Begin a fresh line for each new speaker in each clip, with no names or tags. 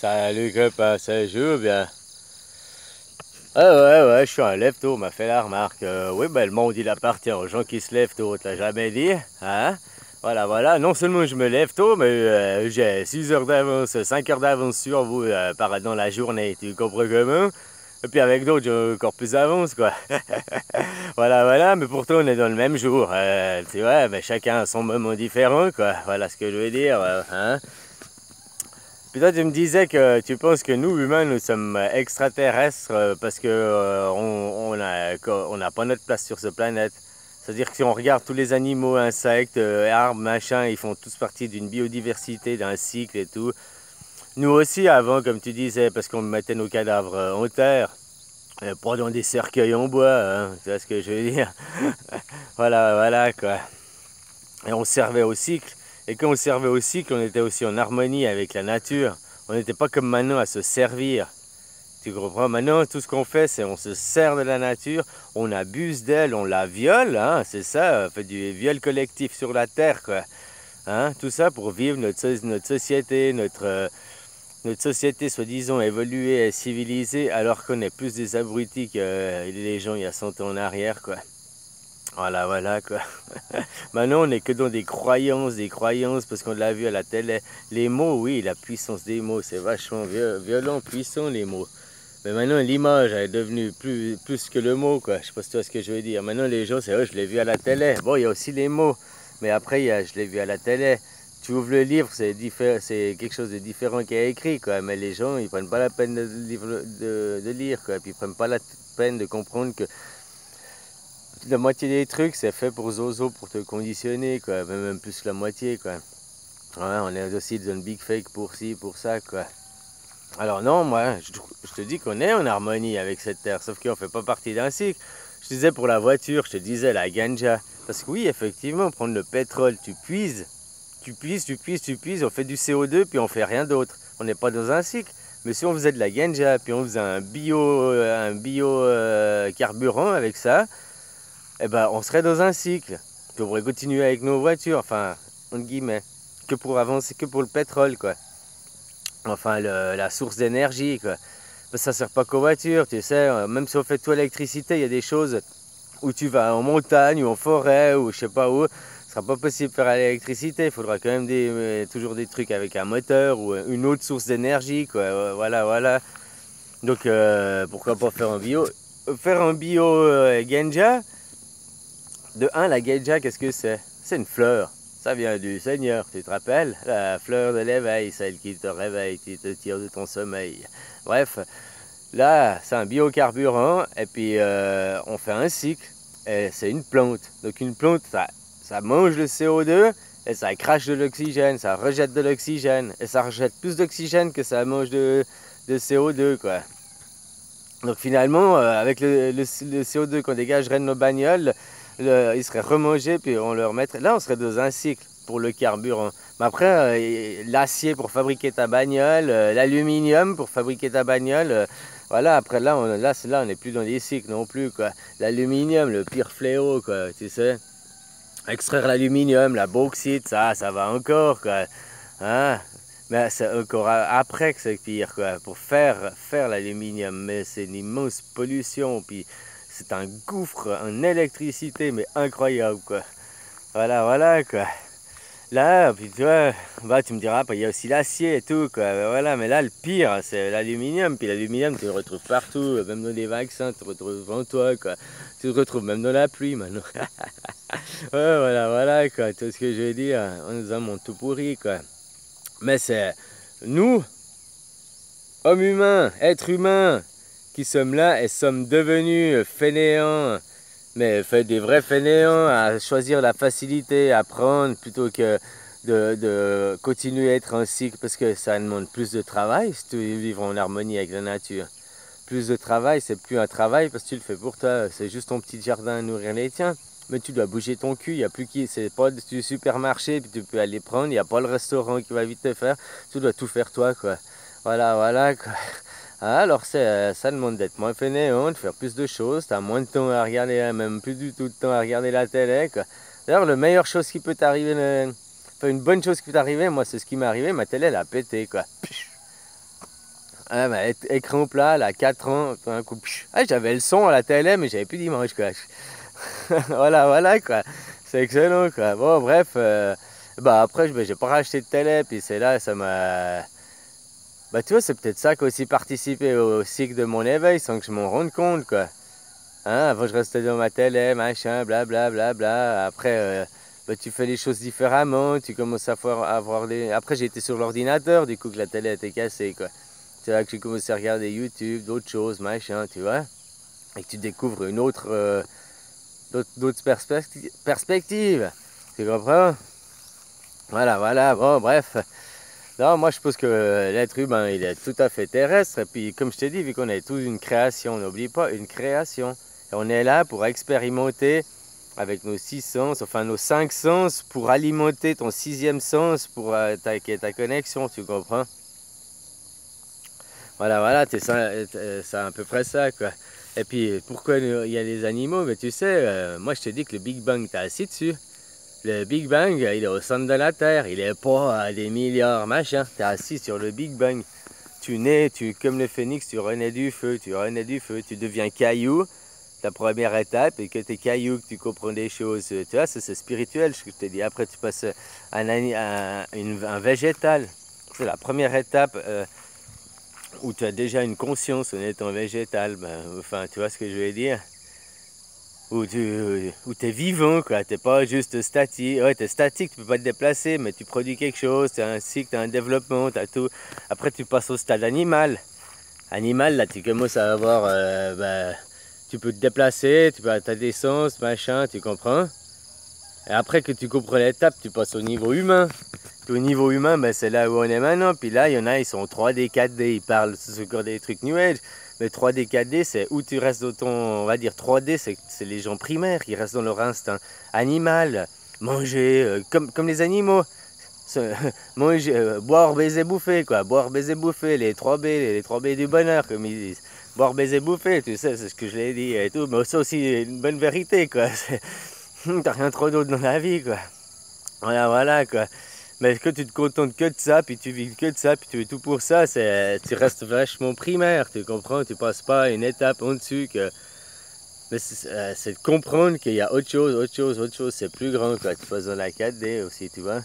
Salut copain, ça joue bien. Ah ouais, je suis un lève-tôt, on m'a fait la remarque. Oui, ben le monde il appartient aux gens qui se lèvent tôt, t'as jamais dit, hein? Voilà. Non seulement je me lève tôt, mais j'ai 6 heures d'avance, 5 heures d'avance sur vous dans la journée, tu comprends comment? Et puis avec d'autres, j'ai encore plus d'avance, quoi. Voilà, mais pourtant on est dans le même jour. Tu vois, mais chacun a son moment différent, quoi. Voilà ce que je veux dire, hein? Puis toi, tu me disais que tu penses que nous, humains, nous sommes extraterrestres parce que on n'a pas notre place sur cette planète. C'est-à-dire que si on regarde tous les animaux, insectes, arbres, machin, ils font tous partie d'une biodiversité, d'un cycle et tout. Nous aussi, avant, comme tu disais, parce qu'on mettait nos cadavres en terre, pas dans des cercueils en bois, hein, tu vois ce que je veux dire? Voilà, quoi. Et on servait au cycle. Et quand on servait au cycle, on était aussi en harmonie avec la nature. On n'était pas comme maintenant à se servir. Tu comprends? Maintenant, tout ce qu'on fait, c'est on se sert de la nature, on abuse d'elle, on la viole, hein, c'est ça, on fait du viol collectif sur la terre, quoi. Hein, tout ça pour vivre notre société, notre société soi-disant évoluée et civilisée, alors qu'on est plus des abrutis que les gens il y a 100 ans en arrière, quoi. Voilà, quoi. Maintenant, on n'est que dans des croyances, parce qu'on l'a vu à la télé. Les mots, oui, la puissance des mots, c'est vachement violent, puissant, les mots. Mais maintenant, l'image est devenue plus que le mot, quoi. Je sais pas si tu vois ce que je veux dire. Maintenant, les gens, c'est vrai, je l'ai vu à la télé. Bon, il y a aussi les mots. Mais après, je l'ai vu à la télé. Tu ouvres le livre, c'est quelque chose de différent qui est écrit, quoi. Mais les gens, ils prennent pas la peine de lire, quoi. Puis ils prennent pas la peine de comprendre que la moitié des trucs, c'est fait pour Zozo, pour te conditionner, quoi. Même plus la moitié, quoi. Ouais, on est aussi dans une big fake pour ci, pour ça, quoi. Alors non, moi, je te dis qu'on est en harmonie avec cette terre, sauf qu'on ne fait pas partie d'un cycle. Je te disais pour la voiture, je te disais la ganja. Parce que oui, effectivement, prendre le pétrole, tu puises, on fait du CO2, puis on fait rien d'autre. On n'est pas dans un cycle. Mais si on faisait de la ganja, puis on faisait un bio carburant avec ça, eh ben, on serait dans un cycle. Puis on pourrait continuer avec nos voitures, enfin, entre guillemets, que pour avancer, que pour le pétrole, quoi. Enfin, la source d'énergie, quoi. Parce que ça sert pas qu'aux voitures, tu sais. Même si on fait tout électricité, il y a des choses où tu vas en montagne ou en forêt ou je sais pas où. Ce sera pas possible de faire à l'électricité. Il faudra quand même toujours des trucs avec un moteur ou une autre source d'énergie, quoi. Voilà. Donc, pourquoi pas faire un bio? Faire un bio Genja. De un, la Genja, qu'est-ce que c'est? C'est une fleur. Ça vient du Seigneur, tu te rappelles? La fleur de l'éveil, celle qui te réveille, qui te tire de ton sommeil. Bref, là, c'est un biocarburant, et puis on fait un cycle, et c'est une plante. Donc une plante, ça mange le CO2, et ça crache de l'oxygène, ça rejette de l'oxygène, et ça rejette plus d'oxygène que ça mange de CO2, quoi. Donc finalement, avec le CO2 qu'on dégagerait de nos bagnoles, il serait remangé, puis on le remettrait. Là, on serait dans un cycle pour le carburant. Mais après, l'acier pour fabriquer ta bagnole, l'aluminium pour fabriquer ta bagnole, voilà, après là, on n'est plus dans des cycles non plus, quoi. L'aluminium, le pire fléau, quoi, tu sais. Extraire l'aluminium, la bauxite, ça va encore, quoi. Hein? Mais c'est encore après que c'est pire, quoi. Pour faire l'aluminium, mais c'est une immense pollution, puis c'est un gouffre en électricité, mais incroyable, quoi. Voilà, quoi. Là, puis tu vois, bah, tu me diras, il y a aussi l'acier et tout, quoi. Voilà, mais là, le pire, c'est l'aluminium. Puis l'aluminium, tu le retrouves partout, même dans les vaccins, tu le retrouves devant toi, quoi. Tu le retrouves même dans la pluie, maintenant. Ouais, voilà, quoi. Tout ce que je veux dire, on nous a mon tout pourri, quoi. Mais c'est nous, hommes humains, êtres humains, qui sommes là et sommes devenus fainéants. Mais fait des vrais fainéants à choisir la facilité, à prendre plutôt que de continuer à être un cycle parce que ça demande plus de travail si tu veux vivre en harmonie avec la nature. Plus de travail, c'est plus un travail parce que tu le fais pour toi, c'est juste ton petit jardin à nourrir les tiens. Mais tu dois bouger ton cul, il n'y a plus qui, c'est pas du supermarché, puis tu peux aller prendre, il n'y a pas le restaurant qui va vite te faire, tu dois tout faire toi, quoi. Voilà, quoi. Alors ça demande d'être moins fainéant, de faire plus de choses, tu as moins de temps à regarder, même plus du tout de temps à regarder la télé, quoi. D'ailleurs, la meilleure chose qui peut t'arriver, enfin une bonne chose qui peut t'arriver, moi c'est ce qui m'est arrivé, ma télé elle a pété, quoi. Ah, bah, écran plat, là, 4 ans, tout d'un coup. Ah, j'avais le son à la télé, mais j'avais plus d'image, quoi. Voilà, voilà, quoi. C'est excellent, quoi. Bon, bref, bah après, j'ai pas racheté de télé, puis c'est là, ça m'a... Bah, tu vois, c'est peut-être ça qui a aussi participé au cycle de mon éveil, sans que je m'en rende compte, quoi. Hein, avant, je restais dans ma télé, machin, blablabla. Bla, bla, bla. Après, bah, tu fais les choses différemment, tu commences à avoir les... Après, j'ai été sur l'ordinateur, du coup, que la télé était cassée, quoi. C'est là que j'ai commencé à regarder YouTube, d'autres choses, machin, tu vois. Et que tu découvres une autre... d'autres perspectives. Tu comprends? Voilà, voilà, bon, bref. Non, moi je pense que l'être humain, il est tout à fait terrestre. Et puis, comme je t'ai dit, vu qu'on est tous une création, n'oublie pas, une création. Et on est là pour expérimenter avec nos 6 sens, enfin nos 5 sens, pour alimenter ton 6e sens, pour ta connexion, tu comprends? Voilà, voilà, c'est à peu près ça, quoi. Et puis, pourquoi il y a les animaux? Mais tu sais, moi je te dis que le Big Bang, t'as assis dessus. Le Big Bang, il est au centre de la Terre, il est pas à des milliards, machin. T'es assis sur le Big Bang. Tu nais, comme le phénix, tu renais du feu, tu deviens caillou, ta première étape, et que t'es caillou, que tu comprends des choses. Tu vois, c'est spirituel, ce que je t'ai dit. Après, tu passes un végétal. C'est la première étape où tu as déjà une conscience en étant végétal. Ben, enfin, tu vois ce que je veux dire? Où tu es vivant, quoi. Tu n'es pas juste statique. Ouais, tu es statique, tu peux pas te déplacer, mais tu produis quelque chose, tu as un cycle, tu as un développement, tu as tout. Après, tu passes au stade animal. Animal, là, tu commences à avoir... tu peux te déplacer, tu as des sens, machin, tu comprends? Et après que tu comprends l'étape, tu passes au niveau humain. Puis au niveau humain, ben, c'est là où on est maintenant. Puis là, il y en a, ils sont 3D, 4D, ils parlent encore des trucs New Age. Mais 3D, 4D, c'est où tu restes dans ton... On va dire 3D, c'est les gens primaires qui restent dans leur instinct animal. Manger, comme les animaux. Manger, boire, baiser, bouffer, quoi. Boire, baiser, bouffer, les 3B, les 3B du bonheur, comme ils disent. Boire, baiser, bouffer, tu sais, c'est ce que je l'ai dit et tout. Mais c'est aussi une bonne vérité, quoi. T'as rien trop d'autre dans la vie, quoi. Voilà, voilà, quoi. Mais que tu te contentes que de ça, puis tu vis que de ça, puis tu fais tout pour ça, tu restes vachement primaire, tu comprends? Tu passes pas une étape en dessus que... Mais c'est de comprendre qu'il y a autre chose, autre chose, autre chose, c'est plus grand, quoi. Tu passes dans la 4D aussi, tu vois?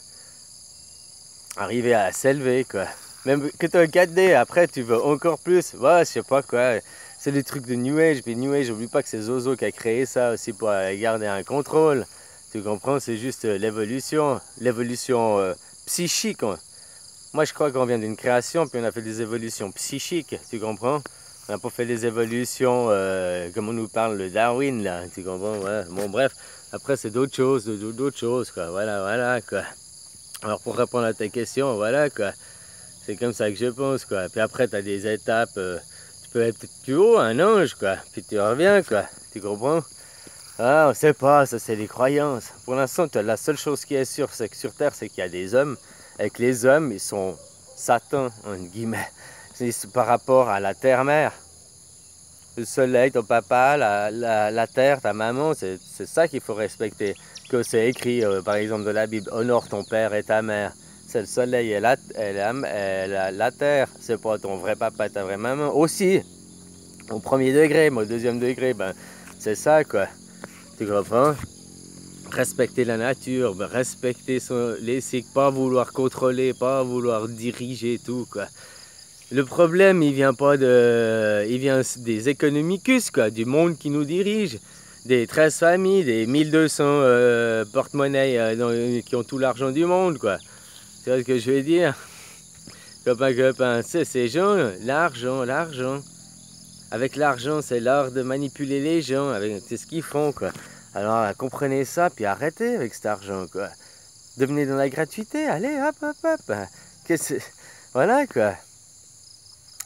Arriver à s'élever, quoi. Même que tu as un 4D, après tu veux encore plus. Ouais, je sais pas quoi. C'est des trucs de New Age, puis New Age, n'oublie pas que c'est Zozo qui a créé ça aussi pour garder un contrôle. Tu comprends? C'est juste l'évolution psychique. Moi, je crois qu'on vient d'une création, puis on a fait des évolutions psychiques, tu comprends? On n'a pas fait des évolutions comme on nous parle de Darwin, là, tu comprends? Ouais. Bon, bref, après, c'est d'autres choses, quoi. Voilà, voilà, quoi. Alors, pour répondre à ta question, voilà, quoi. C'est comme ça que je pense, quoi. Puis après, tu as des étapes, tu peux être plus haut, un ange, quoi. Puis tu reviens, quoi. Tu comprends? Ah, on sait pas, ça c'est des croyances. Pour l'instant, la seule chose qui est sûre, c'est que sur Terre, c'est qu'il y a des hommes, et que les hommes, ils sont Satan, entre guillemets. C'est par rapport à la terre-mère. Le soleil, ton papa, la terre, ta maman, c'est ça qu'il faut respecter. Que c'est écrit, par exemple, dans la Bible, honore ton père et ta mère. C'est le soleil et la terre. C'est pas ton vrai papa et ta vraie maman. Aussi, au premier degré, mais au deuxième degré, ben, c'est ça, quoi. Tu comprends? Respecter la nature, respecter les cycles, pas vouloir contrôler, pas vouloir diriger tout, quoi. Le problème, il vient des économicus, quoi, du monde qui nous dirige, des 13 familles, des 1200 porte-monnaie qui ont tout l'argent du monde, quoi. Tu vois ce que je veux dire? Copain, c'est ces gens, l'argent. Avec l'argent, c'est l'art de manipuler les gens, c'est ce qu'ils font, quoi. Alors, comprenez ça, puis arrêtez avec cet argent, quoi. Devenez dans la gratuité, allez, hop, hop, hop. Voilà, quoi.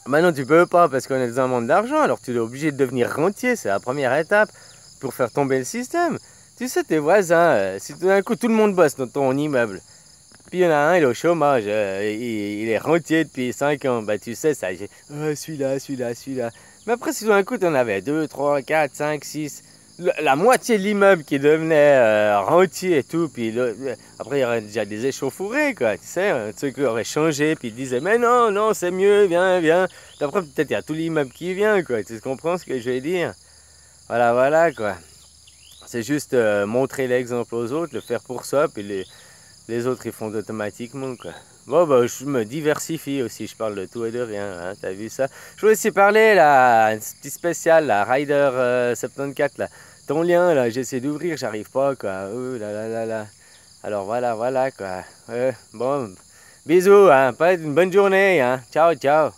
Maintenant, tu peux pas parce qu'on est dans un monde d'argent, alors tu es obligé de devenir rentier, c'est la première étape pour faire tomber le système. Tu sais, tes voisins, si tout d'un coup tout le monde bosse dans ton immeuble, puis il y en a un, il est au chômage, il est rentier depuis 5 ans, bah tu sais, ça, celui-là. Mais après, si tout d'un coup tu en avais 2, 3, 4, 5, 6, la moitié de l'immeuble qui devenait rentier et tout, puis là, après il y aurait déjà des échauffourées, quoi, tu sais, un truc qui aurait changé, puis il disait, mais non, non, c'est mieux, viens, viens. Puis après, peut-être il y a tout l'immeuble qui vient, quoi, tu comprends ce que je veux dire? Voilà, voilà, quoi. C'est juste montrer l'exemple aux autres, le faire pour ça, puis les autres ils font automatiquement, quoi. Bon, bah, je me diversifie aussi, je parle de tout et de rien, hein, t'as vu ça? Je voulais aussi parler, là, un petit spécial, la Rider 74, là. Ton lien, là, j'essaie d'ouvrir, j'arrive pas, quoi. Ouh là là là là. Alors voilà, voilà, quoi. Bon, bisous, hein, pas une bonne journée, hein. Ciao, ciao.